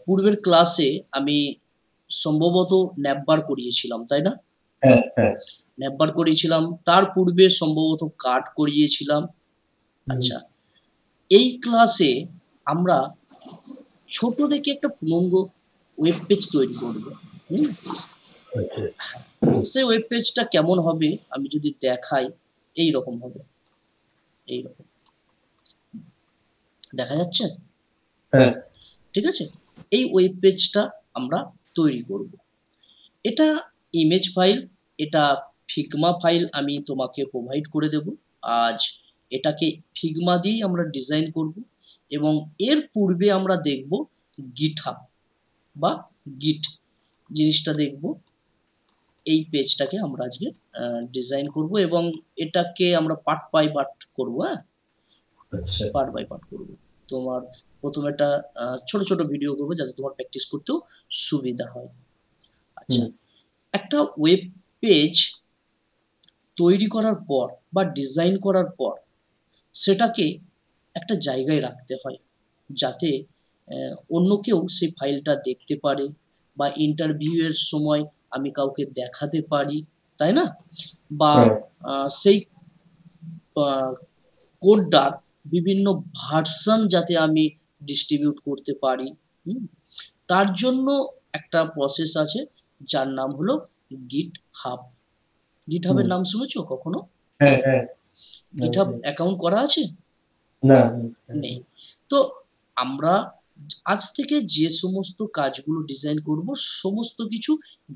পূর্বের ক্লাসে আমি সম্ভবত ন্যাপবার করিয়েছিলাম, তাই না? হ্যাঁ, হ্যাঁ। ন্যাপবার করিয়েছিলাম, তার পূর্বে সম্ভবত কাট করিয়েছিলাম। হুম, আচ্ছা, এই ক্লাসে আমরা ছোট দেখে একটা পূর্ণাঙ্গ ওয়েব পেজ তৈরি করব। হুম? আচ্ছা। সেই ওয়েব পেজটা কেমন হবে আমি যদি দেখাই, এইরকম হবে। এইরকম। দেখা যাচ্ছে? হ্যাঁ, ঠিক আছে? এই ওয়েব পেজটা আমরা তৈরি করব। এটা ইমেজ ফাইল, এটা ফিগমা ফাইল আমি তোমাকে প্রোভাইড করে দেব। আজ এটাকে ফিগমা দিয়েই আমরা ডিজাইন করব এবং এর পূর্বে আমরা দেখব গিটহাব বা গিট জিনিসটা দেখব। এই পেজটাকে আমরা আজকে ডিজাইন করব এবং এটাকে আমরা পার্ট বাই পার্ট করব। হ্যাঁ, আচ্ছা। পার্ট বাই পার্ট করব। তোমার প্রথমে একটা ছোট ছোট ভিডিও করবো যাতে তোমার প্র্যাকটিস করতেও সুবিধা হয়। আচ্ছা, হুম, একটা ওয়েব পেজ তৈরি করার পর বা ডিজাইন করার পর সেটাকে একটা জায়গায় রাখতে হয় যাতে অন্য কেউ সেই ফাইলটা দেখতে পারে বা ইন্টারভিউ এর সময় আমি কাউকে দেখাতে পারি, তাই না? বা হ্যাঁ, সেই কোডটার বিভিন্ন ভার্সন যাতে আমি ডিস্ট্রিবিউট করতে পারি। হুম? তার জন্য একটা প্রসেস আছে যার নাম হলো গিট হাব। গিট হুম, হাবের নাম শুনেছো কখনো? হ্যাঁ, হ্যাঁ, হ্যাঁ, গিটহাব হ্যাঁ। অ্যাকাউন্ট করা আছে? না, নেই। তো আমরা আজ থেকে যে সমস্ত কাজগুলো ডিজাইন করব সমস্ত কিছু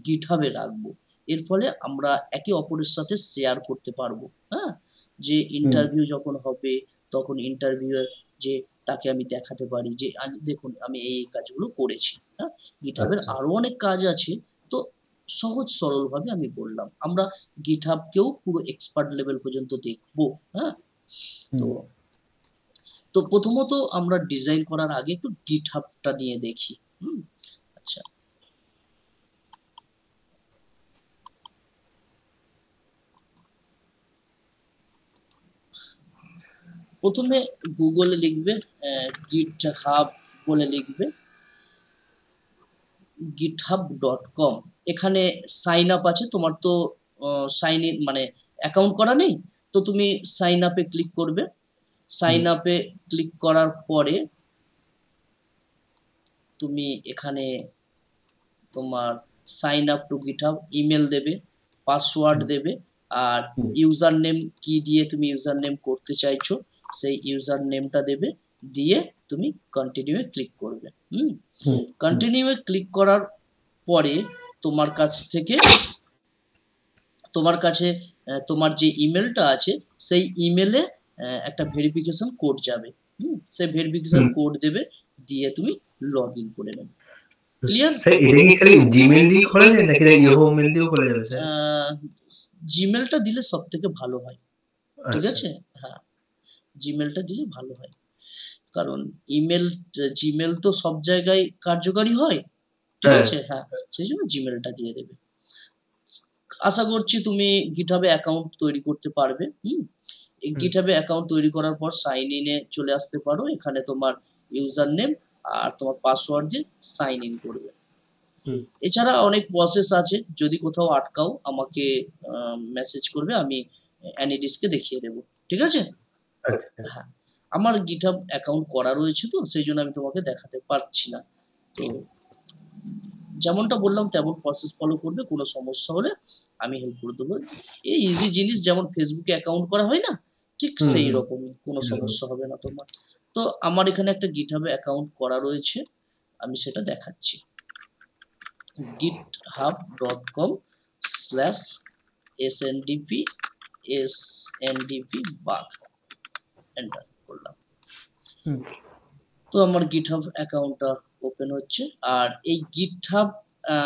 গিটহাবে রাখবো। এর ফলে আমরা একে অপরের সাথে শেয়ার করতে পারবো। হ্যাঁ? যে হুম, ইন্টারভিউ যখন হবে তখন ইন্টারভিউয়ের যে তাকে আমি দেখাতে পারি যে আজ দেখুন আমি এই কাজগুলো করেছি। হ্যাঁ? গিটহাবের আচ্ছা। আরো অনেক কাজ আছে। তো সহজ সরলভাবে আমি বললাম। আমরা গিটহাবকেও পুরো এক্সপার্ট লেভেল পর্যন্ত দেখবো। হ্যাঁ? তো হুম, তো প্রথমত আমরা ডিজাইন করার আগে একটু গিটহাবটা নিয়ে দেখি। হুম? আচ্ছা, প্রথমে গুগলে লিখবে গিটহাব বলে লিখবে github.com। এখানে সাইন আপ আছে, তোমার তো সাইন ইন মানে অ্যাকাউন্ট করা নেই, তো তুমি সাইন আপে ক্লিক করবে। হুম, সাইন আপে ক্লিক করার পরে তুমি এখানে তোমার sign up to GitHub email দেবে, পাসওয়ার্ড হুম, দেবে আর হুম, ইউজার নেম কি দিয়ে তুমি ইউজার নেম করতে চাইছো সেই ইউজার নেমটা দেবে, দিয়ে তুমি কন্টিনিউ এ ক্লিক করবে। হুম? হুম, হুম। কন্টিনিউ এ ক্লিক করার পরে তোমার কাছ থেকে তোমার কাছে তোমার যে ইমেলটা আছে সেই ইমেলে একটা ভেরিফিকেশন কোড যাবে। হুম? সেই ভেরিফিকেশন হুম। কোড দেবে, দিয়ে তুমি লগ ইন করে নেবে। ক্লিয়ার? স্যার এটা কি খালি জিমেল দিয়ে খোলা যায় নাকি ইয়োহো মেল দিয়েও খোলা যাবে স্যার? জিমেলটা দিলে সব থেকে ভালো হয়। ঠিক আচ্ছা। আছে? হ্যাঁ, জিমেলটা দিলে ভালো হয়। কারণ ইমেল জিমেল তো সব জায়গায় কার্যকারী হয়। ঠিক হ্যাঁ। আছে? হ্যাঁ, সেই জন্য জিমেলটা দিয়ে দেবে। আশা করছি তুমি গিটহাবে অ্যাকাউন্ট তৈরি করতে পারবে। হুম? এই হুম, গিটহাবে অ্যাকাউন্ট তৈরি করার পর সাইন ইন এ চলে আসতে পারো। এখানে তোমার ইউজার নেম আর তোমার পাসওয়ার্ড দিয়ে সাইন ইন করবে। হুম। এছাড়া অনেক প্রসেস আছে। যদি কোথাও আটকাও আমাকে মেসেজ করবে। আমি অ্যানিডিসকে দেখিয়ে দেব। ঠিক আছে? আচ্ছা। হ্যাঁ। আমার GitHub অ্যাকাউন্ট করা রয়েছে তো সেইজন্য আমি তোমাকে দেখাতে পারছি না। তো যেমনটা বললাম তেমন প্রসেস ফলো করবে। কোনো সমস্যা হলে আমি হেল্প করে দেবো। এই ইজি জিনিস যেমন Facebook এ অ্যাকাউন্ট করা হয় না? ঠিক হুম, সেই হুম। রকমই। কোনো এরকম। সমস্যা হবে না তোমার। তো আমার এখানে একটা GitHub এ অ্যাকাউন্ট করা রয়েছে। আমি সেটা দেখাচ্ছি। github.com/sndp এন্টার করলাম। হুম, তো আমার GitHub অ্যাকাউন্টটা ওপেন হচ্ছে। আর এই GitHub আ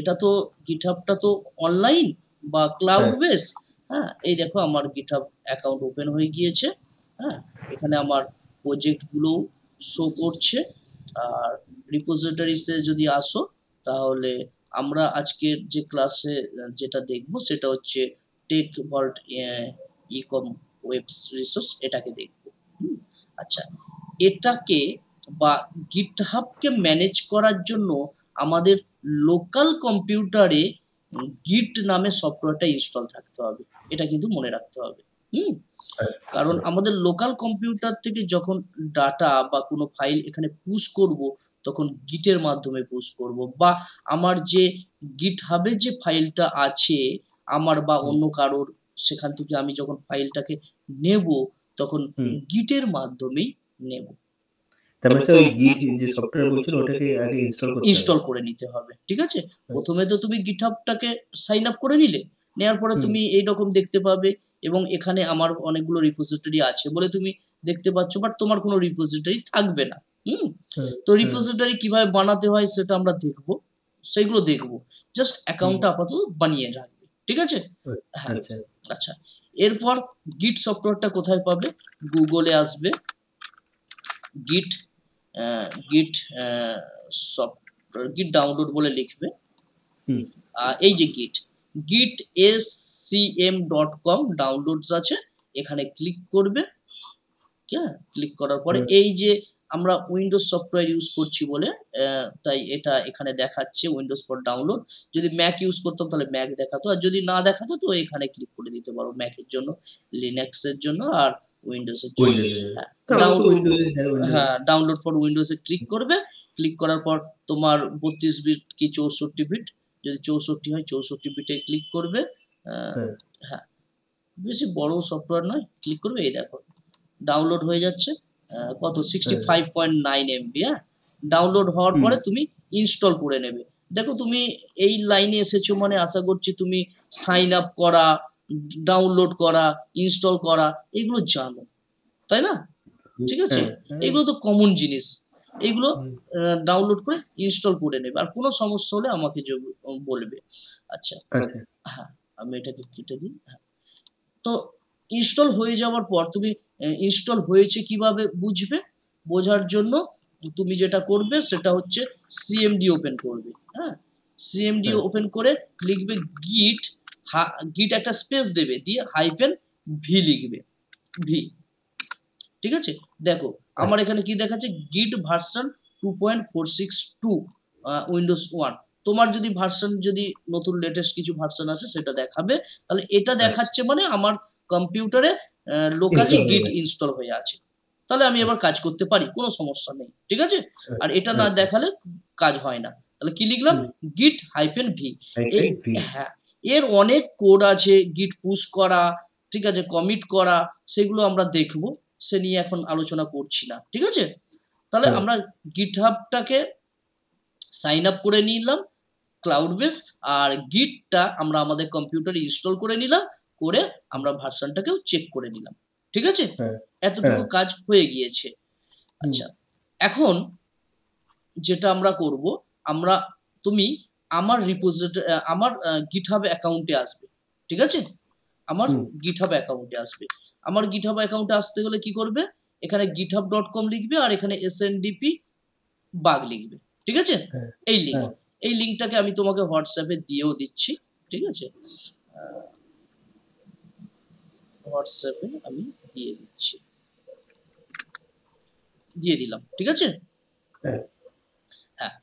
এটা তো GitHubটা তো অনলাইন বা ক্লাউড হ্যাঁ। বেস। হ্যাঁ? এই দেখো আমার GitHub অ্যাকাউন্ট ওপেন হয়ে গিয়েছে। হ্যাঁ? এখানে আমার প্রজেক্ট গুলোও শো করছে। আর রিপোজিটরিজ এ যদি আসো তাহলে আমরা আজকের যে ক্লাসে যেটা দেখব সেটা হচ্ছে টেক ভল্ট ইকম ওয়েব রিসোর্স এটাকে দেখব। হুম? আচ্ছা, এটাকে বা গিটহাবকে ম্যানেজ করার জন্য আমাদের লোকাল কম্পিউটারে গিট নামে সফটওয়্যারটা ইনস্টল থাকতে হবে, এটা কিন্তু মনে রাখতে হবে। কারণ আমাদের লোকাল কম্পিউটার থেকে যখন ডাটা বা কোনো ফাইল এখানে পুশ করব, তখন গিটের মাধ্যমে পুশ করব, বা আমার যে গিটহাবে যে ফাইলটা আছে আমার বা অন্য কারোর, সেখান থেকে আমি যখন ফাইলটাকে নেব তখন গিটের মাধ্যমেই নেব। তার মানে ওই গিট যে সফটওয়্যার বলছিল ওটাকে আগে ইনস্টল করে নিতে হবে, ঠিক আছে? প্রথমে তো তুমি গিটহাবটাকে সাইন আপ করে নিলে, নেওয়ার পরে তুমি এইরকম দেখতে পাবে, এবং এখানে আমার অনেকগুলো রিপোজিটরি আছে বলে তুমি দেখতে পাচ্ছ, বাট তোমার কোনো রিপোজিটরি থাকবে না। তো রিপোজিটরি কিভাবে বানাতে হয় সেটা আমরা দেখব, সেগুলো দেখব। জাস্ট অ্যাকাউন্টটা আপাতত বানিয়ে রাখবে, ঠিক আছে? হ্যাঁ, আচ্ছা। এরপর গিট সফটওয়্যারটা কোথায় পাবে? গুগলে আসবে, গিট গিট সফটওয়্যার, গিট ডাউনলোড বলে লিখবে। এই যে গিট scm.com ডাউনলোডস আছে, এখানে ক্লিক করবে। ক্লিক করার পরে এই যে আমরা উইন্ডোজ সফটওয়্যার ইউজ করছি বলে তাই এটা এখানে দেখাচ্ছে উইন্ডোজ ফর ডাউনলোড। যদি ম্যাক ইউজ করতাম তাহলে ম্যাক দেখাতো, আর যদি না দেখাতো তো এখানে ক্লিক করে দিতে পারো, ম্যাকের জন্য, লিনাক্সের জন্য, আর উইন্ডোজের জন্য। হ্যাঁ, ডাউনলোড ফর উইন্ডোজে ক্লিক করবে। ক্লিক করার পর তোমার 32 বিট কি 64 বিট, যদি 64 হয় 64 বিটে ক্লিক করবে। হ্যাঁ, বেশি বড় সফটওয়্যার নয়, ক্লিক করবে। এই দেখো ডাউনলোড হয়ে যাচ্ছে, কত 65.9 MB। হ্যাঁ, ডাউনলোড হওয়ার পরে তুমি ইনস্টল করে নেবে। দেখো তুমি এই লাইনে এসেছো মানে আশা করছি তুমি সাইন আপ করা, ডাউনলোড করা, ইনস্টল করা এগুলো জানো, তাই না? ঠিক আছে, এগুলো তো কমন জিনিস, এগুলো ডাউনলোড করে ইনস্টল করে নেবে, আর কোনো সমস্যা হলে আমাকে বলবে। আচ্ছা, হ্যাঁ, আমি এটাকে কেটে দিই। হ্যাঁ, তো ইনস্টল হয়ে যাওয়ার পর তুমি ইনস্টল হয়েছে কিভাবে বুঝবে? বোঝার জন্য তুমি যেটা করবে সেটা হচ্ছে সিএমডি ওপেন করবে। হ্যাঁ, সিএমডি ওপেন করে লিখবে গিট, গিট একটা স্পেস দেবে, দিয়ে -v লিখবে, ভি। ঠিক আছে, দেখো আমার এখানে কি দেখাচ্ছে, গিট ভার্সন 2.462 উইন্ডোজ 1। তোমার যদি ভার্সন, যদি নতুন লেটেস্ট কিছু ভার্সন আছে সেটা দেখাবে, তাহলে এটা দেখাচ্ছে মানে আমার কম্পিউটারে লোকালি গিট ইনস্টল হয়ে আছে, তাহলে আমি এবার কাজ করতে পারি, কোনো সমস্যা নেই, ঠিক আছে? আর এটা না দেখালে কাজ হয় না। তাহলে কি লিখলাম, গিট -v। হ্যাঁ, এর অনেক কোড আছে, গিট পুশ করা, ঠিক আছে, কমিট করা, সেগুলো আমরা দেখবো, সে নিয়ে এখন আলোচনা করছি না, ঠিক আছে? তাহলে আমরা গিটহাবটাকে সাইন আপ করে নিলাম ক্লাউড বেস, আর গিটটা আমরা আমাদের কম্পিউটারে ইনস্টল করে নিলাম, করে আমরা ভার্সনটাকেও চেক করে নিলাম, ঠিক আছে? এতটুকু কাজ হয়ে গিয়েছে। আচ্ছা, এখন যেটা আমরা করব, তুমি আমার রিপোজিটরি, আমার গিটহাব অ্যাকাউন্টে আসবে, ঠিক আছে? আমার গিটহাব অ্যাকাউন্টে আসবে। আমার গিটহাব অ্যাকাউন্টে আসতে গেলে কি করবে, এখানে github.com লিখবে, আর এখানে SNDP বাগ লিখবে, ঠিক আছে? এই লিঙ্ক, এই লিঙ্কটাকে আমি তোমাকে হোয়াটসঅ্যাপে দিয়েও দিচ্ছি, ঠিক আছে? হোয়াটসঅ্যাপে আমি দিয়ে দিচ্ছি, দিয়ে দিলাম, ঠিক আছে? হ্যাঁ,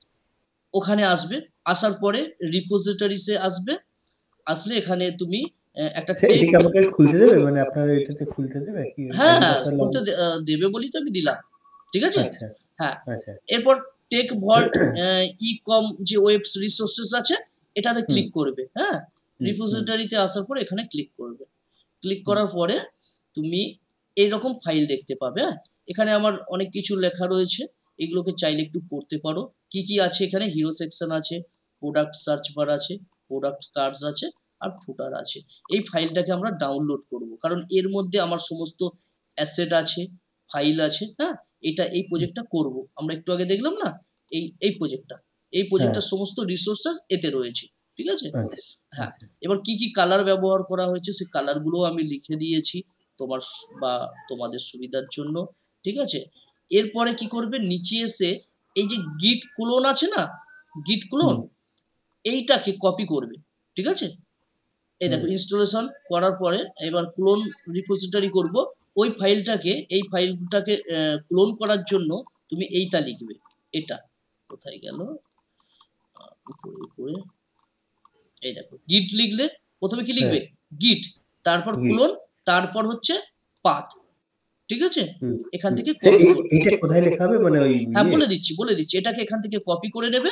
ওখানে আসবে, আসার পরে রিপোজিটরিসে আসবে, আসলে এখানে তুমি একটা খুলতে দেবে, মানে আপনার এটাতে খুলতে দেবে কি? হ্যাঁ, খুলতে দেবে বলি তো আমি দিলাম, ঠিক আছে? হ্যাঁ, এরপর টেক ভল্ট ই-কম যে ওয়েব রিসোর্সেস আছে এটাতে ক্লিক করবে। হ্যাঁ, রিপোজিটরিতে আসার পর এখানে ক্লিক করবে। ক্লিক করার পরে তুমি এইরকম ফাইল দেখতে পাবে। হ্যাঁ, এখানে আমার অনেক কিছু লেখা রয়েছে, এগুলোকে চাইলে একটু পড়তে পারো। কি কি আছে এখানে, হিরো সেকশন আছে, প্রোডাক্ট সার্চ বার আছে, প্রোডাক্ট কার্ডস আছে, আর ফুটার আছে। এই ফাইলটাকে আমরা ডাউনলোড করব, কারণ এর মধ্যে আমার সমস্ত অ্যাসেট আছে, ফাইল আছে। হ্যাঁ, এই প্রজেক্টটা করব, আমরা একটু আগে দেখলাম না, এই প্রজেক্টটার সমস্ত রিসোর্সেস এতে রয়েছে, ঠিক আছে? হ্যাঁ, এবার কি কি কালার ব্যবহার করা হয়েছে সেই কালারগুলো আমি লিখে দিয়েছি তোমার বা তোমাদের সুবিধার জন্য, ঠিক আছে? এরপরে কি করবে, নিচে এসে এই যে গিট ক্লোন আছে না, গিট ক্লোন, এইটাকে কপি করবে, ঠিক আছে? এই দেখো ইনস্টলেশন করার পরে এবার ক্লোন রিপোজিটরি করব। ওই ফাইলটাকে, এই ফাইলটাকে ক্লোন করার জন্য তুমি এইটা লিখবে, এটা কোথায় গেল, উপরে উপরে, এই দেখো গিট লিখলে প্রথমে কি লিখবে, গিট, তারপর কোলন, তারপর হচ্ছে পাথ, ঠিক আছে, এখান থেকে কপি করবে। এটা কোথায় লেখা হবে মানে ওই হ্যাঁ বলে দিচ্ছি, এটাকে এখান থেকে কপি করে নেবে,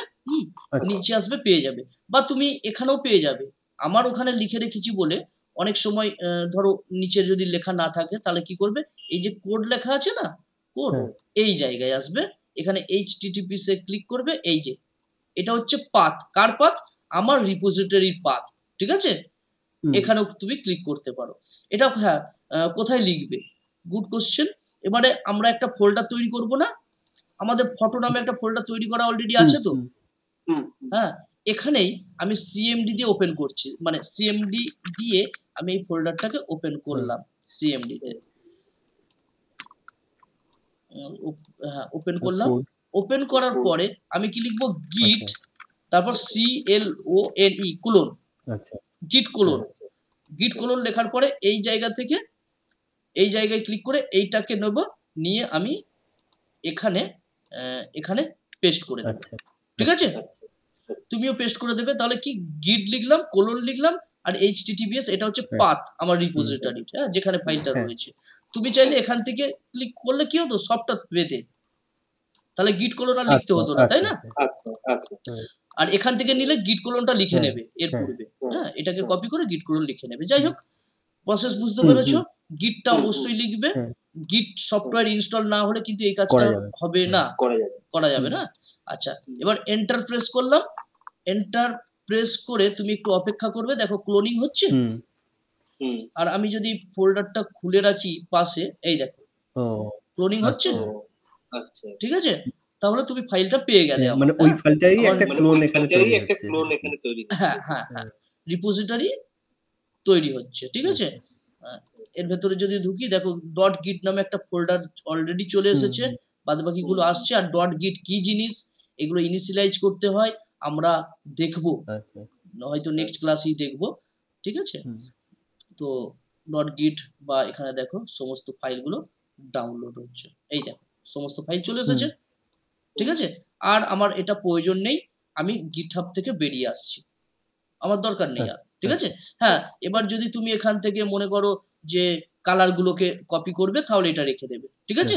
নিচে আসবে পেয়ে যাবে, বা তুমি এখানেও পেয়ে যাবে। আমার ওখানে লিখে রেখেছি বলে অনেক সময় ধরো নিচে যদি লেখা না থাকে তাহলে কি করবে, এই যে কোড লেখা আছে না, কোড এই জায়গায় আসবে, এখানে HTTPS এ ক্লিক করবে, এই যে এটা হচ্ছে পাথ, কার পাথ, আমার রিপোজিটরির পাথ, ঠিক আছে, এখানেও তুমি ক্লিক করতে পারো। এটা হ্যাঁ কোথায় লিখবে, গুড কোশ্চেন। এবারে আমরা একটা ফোল্ডার তৈরি করব না, আমাদের ফটো নামে একটা ফোল্ডার তৈরি করা অলরেডি আছে তো, হ্যাঁ এখানেই আমি সিএমডি দিয়ে ওপেন করছি, মানে সিএমডি দিয়ে আমি এই ফোল্ডারটাকে ওপেন করলাম সিএমডি তে, হ্যাঁ ওপেন করলাম, ওপেন করার পরে আমি কি লিখবো, গিট, তারপর CLONE কোলন, গিট কোলন, গিট কোলন লেখার পরে এই জায়গা থেকে এই জায়গায় ক্লিক করে এইটাকে নেব, নিয়ে আমি এখানে এখানে পেস্ট করে দেব, ঠিক আছে, তুমিও পেস্ট করে দেবে। তাহলে কি, গিট লিখলাম, কোলন লিখলাম, আর HTTPS এটা হচ্ছে পাথ আমার রিপোজিটরি, হ্যাঁ যেখানে ফাইলটা রয়েছে। তুমি চাইলে এখান থেকে ক্লিক করলে কি হতো, সবটা পেতে, তাহলে গিট কোলন আর লিখতে হতো না, তাই না, আর এখান থেকে নিলে গিট কোলনটা লিখে নেবে এর পূর্বে, হ্যাঁ এটাকে কপি করে গিট কোলন লিখে নেবে। যাই হোক, প্রসেস বুঝতে পেরেছো, গিটটা অবশ্যই লিখবে, গিট সফটওয়্যার ইনস্টল না হলে কিন্তু এই কাজটা হবে না, করা যাবে না। আচ্ছা, এবার এন্টার প্রেস করলাম, এন্টার প্রেস করে তুমি একটু অপেক্ষা করবে, দেখো ক্লোনিং হচ্ছে, আর আমি যদি ফোল্ডারটা খুলে রাখি পাশে, এই দেখো ক্লোনিং হচ্ছে, ঠিক আছে, তাহলে তুমি ফাইলটা পেয়ে গেলে, মানে ওই ফাইলটারই একটা ক্লোন এখানে তৈরি হচ্ছে, হ্যাঁ হ্যাঁ হ্যাঁ, রিপোজিটরি তৈরি হচ্ছে, ঠিক আছে। এর ভেতরে যদি ঢুকি, দেখো ডট গিট নামে একটা ফোল্ডার অলরেডি চলে এসেছে, বাদবাকি গুলো আসছে। আর ডট গিট কি জিনিস, এগুলো ইনিশিয়ালাইজ করতে হয়, আমরা দেখবো, হয়তো নেক্সট ক্লাসেই দেখবো, ঠিক আছে। তো ডট গিট বা এখানে দেখো সমস্ত ফাইলগুলো ডাউনলোড হচ্ছে, এই দেখো সমস্ত ফাইল চলে এসেছে, ঠিক আছে। আর আমার এটা প্রয়োজন নেই, আমি গিটহাব থেকে বেরিয়ে আসছি, আমার দরকার নেই আর, ঠিক আছে। হ্যাঁ, এবার যদি তুমি এখান থেকে মনে করো যে কালার গুলোকে কপি করবে, তাহলে এটা রেখে দেবে, ঠিক আছে।